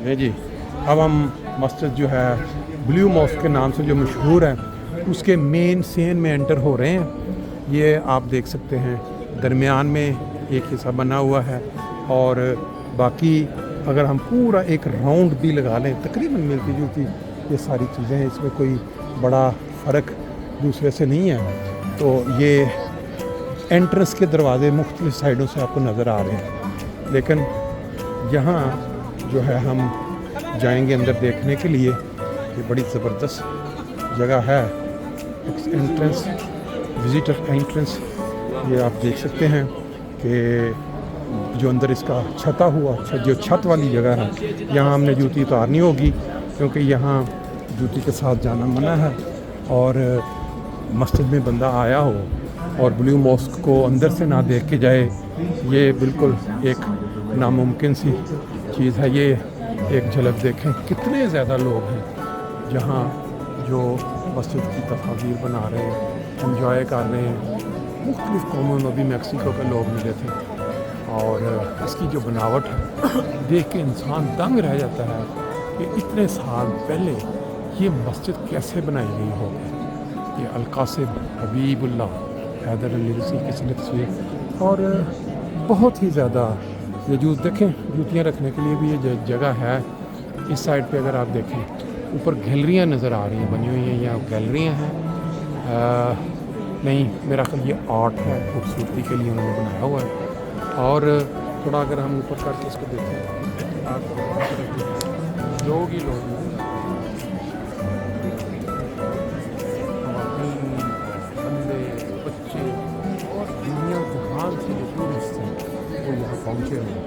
नहीं जी, अब हम मस्जिद जो है ब्लू मॉस्क के नाम से जो मशहूर है उसके मेन सेन में एंटर हो रहे हैं। ये आप देख सकते हैं दरमियान में एक हिस्सा बना हुआ है और बाकी अगर हम पूरा एक राउंड भी लगा लें तकरीबन मिलती जुलती ये सारी चीज़ें हैं, इसमें कोई बड़ा फ़र्क दूसरे से नहीं है। तो ये एंट्रेंस के दरवाज़े मुख्तलिफ़ साइडों से आपको नज़र आ रहे हैं, लेकिन यहाँ जो है हम जाएंगे अंदर देखने के लिए। ये बड़ी ज़बरदस्त जगह है, एंट्रेंस, विज़िटर एंट्रेंस। ये आप देख सकते हैं कि जो अंदर इसका छता हुआ जो छत वाली जगह है, यहाँ हमने जूती उतारनी होगी क्योंकि यहाँ जूती के साथ जाना मना है। और मस्जिद में बंदा आया हो और ब्लू मॉस्क को अंदर से ना देख के जाए, ये बिल्कुल एक नामुमकिन सी चीज़ है। ये एक झलक देखें कितने ज़्यादा लोग हैं जहाँ जो मस्जिद की तस्वीर बना रहे हैं, एंजॉय कर रहे हैं। मुख्तलिफ़ कौमों में भी मैक्सिको के लोग मिले थे और इसकी जो बनावट है देख के इंसान दंग रह जाता है कि इतने साल पहले ये मस्जिद कैसे बनाई गई होगी। ये अलकासिम हबीबुल्लाह हैदर अली रसी की तस्वीर और बहुत ही ज़्यादा ये जूत देखें, जूतियाँ रखने के लिए भी ये जगह है। इस साइड पे अगर आप देखें ऊपर गैलरियाँ नज़र आ रही हैं, बनी हुई हैं, यहाँ गैलरियाँ हैं। नहीं, मेरा ख्याल ये आर्ट है, खूबसूरती के लिए उन्होंने बनाया हुआ है। और थोड़ा अगर हम ऊपर करके इसको देखें, आप लोग ही लोग बंदे बच्चे और दुनिया जहान से जो टूरिस्ट हैं वो यहाँ पहुँचे हैं।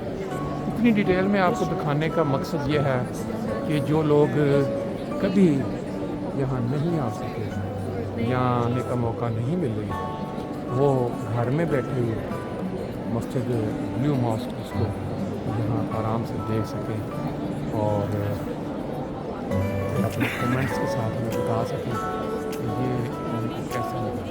इतनी डिटेल में आपको दिखाने का मकसद ये है कि जो लोग कभी यहाँ नहीं आ सके, यहाँ आने का मौका नहीं मिल रही, वो घर में बैठे हुए मस्जिद ब्लू मॉस्क उसको यहाँ आराम से देख सकें और अपने कमेंट्स के साथ में बता सकें कि ये उनको कैसा लगा।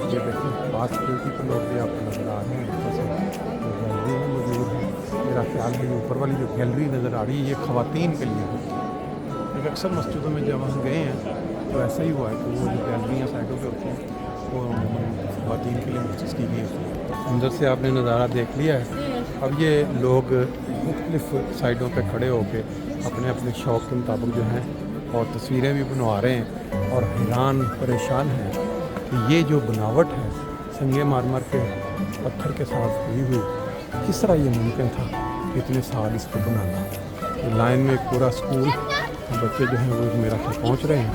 ये देखिए पास सिक्योरिटी के लोग भी आपको नज़र आ रहे हैं, गैलरी में मौजूद है। मेरा ख्याल है ये ऊपर वाली जो गैलरी नज़र आ रही है ये ख़वातीन के लिए होती है, क्योंकि अक्सर मस्जिदों में जब हम गए हैं तो ऐसा ही हुआ है कि वो जो गैलरियाँ साइडों पे होती हैं वो ख़वातीन के लिए मखसूस की गई होती है। अंदर से आपने नज़ारा देख लिया है। अब ये लोग मुख्तलिफ़ साइडों पे खड़े होकर अपने अपने शौक़ के मुताबिक जो हैं और तस्वीरें भी बनवा रहे हैं और हैरान परेशान हैं कि ये जो बनावट है संगे मारमर के पत्थर के साथ हुई हुई, किस तरह ये मुमकिन था इतने साल इसको बनाना। लाइन में एक पूरा स्कूल बच्चे जो हैं वो मेरा ख्याल पहुँच रहे हैं।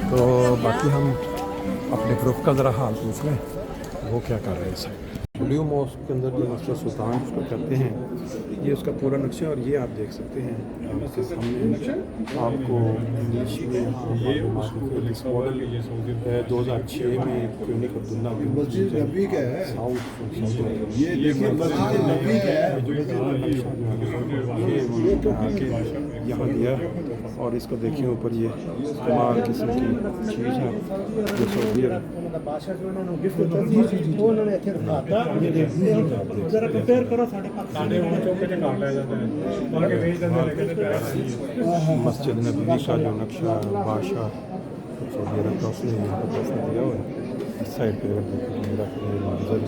तो बाकी हम अपने ग्रुप का ज़रा हाल पूछ लें वो क्या कर रहे हैं। सर ब्लू मॉस्क के अंदर जो मस्जिद सुल्तान उसको कहते हैं, ये उसका पूरा नक्शा और ये आप देख सकते हैं आपके सामने आपको इंग्लिश में इस मॉडल 2006 में क्लिनिक अब्दुल्ला यहाँ दिया और इसको देखिए ऊपर ये कमाल किस्म की चीज़ है जो सऊदी मस्जिद नबवी का जो नक्शा बादशाह सऊदी अरब का उसने यहाँ पर दिया हुआ है। इस साइड पे मेरा मंजर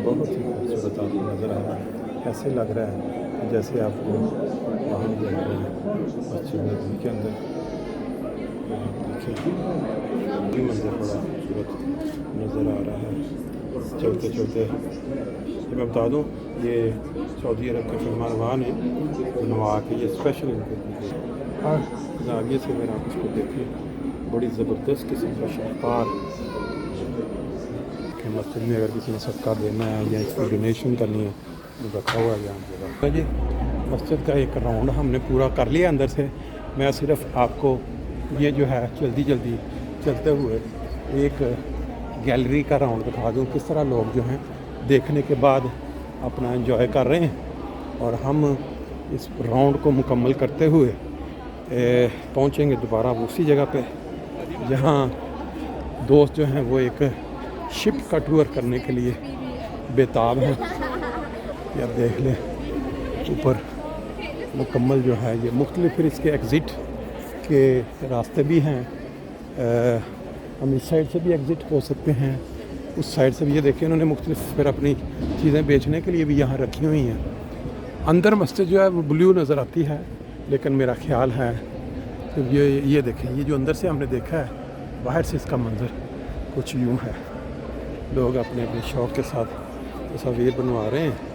बहुत ही खूबसूरत आपको नज़र आ रहा है। ऐसे लग रहा है जैसे आपको वहाँ लग रहे हैं मस्जिद नबवी के अंदर। देखिए ये मंजर बड़ा खूबसूरत नज़र आ रहा है। चलते चलते मैं बता दूँ ये सऊदी अरब के फरमानरवान हैं बनवा के ये स्पेशल इनको हर जाविये से मेरा आप इसको देखिए, बड़ी ज़बरदस्त किस्म का शाहकार कि मस्जिद में अगर किसी ने सदका देना है या इसको डोनेशन करनी है तो रखा हुआ है यहाँ जगह जी। मस्जिद का एक राउंड हमने पूरा कर लिया अंदर से। मैं सिर्फ आपको ये जो है जल्दी जल्दी चलते हुए एक गैलरी का राउंड दिखा दूँ, किस तरह लोग जो हैं देखने के बाद अपना एंजॉय कर रहे हैं। और हम इस राउंड को मुकम्मल करते हुए पहुँचेंगे दोबारा उसी जगह पे जहाँ दोस्त जो हैं वो एक शिप का टूर करने के लिए बेताब हैं। ये आप देख लें ऊपर मुकम्मल जो है ये मुख्तलिफ फिर इसके एग्ज़िट के रास्ते भी हैं। हम इस साइड से भी एग्ज़िट हो सकते हैं, उस साइड से भी। ये देखिए उन्होंने मुख्तलिफ फिर अपनी चीज़ें बेचने के लिए भी यहाँ रखी हुई हैं। अंदर मस्जिद जो है वो ब्लू नज़र आती है, लेकिन मेरा ख्याल है कि ये देखें, ये जो अंदर से हमने देखा है, बाहर से इसका मंज़र कुछ यूँ है। लोग अपने अपने शौक़ के साथ तस्वीर बनवा रहे हैं।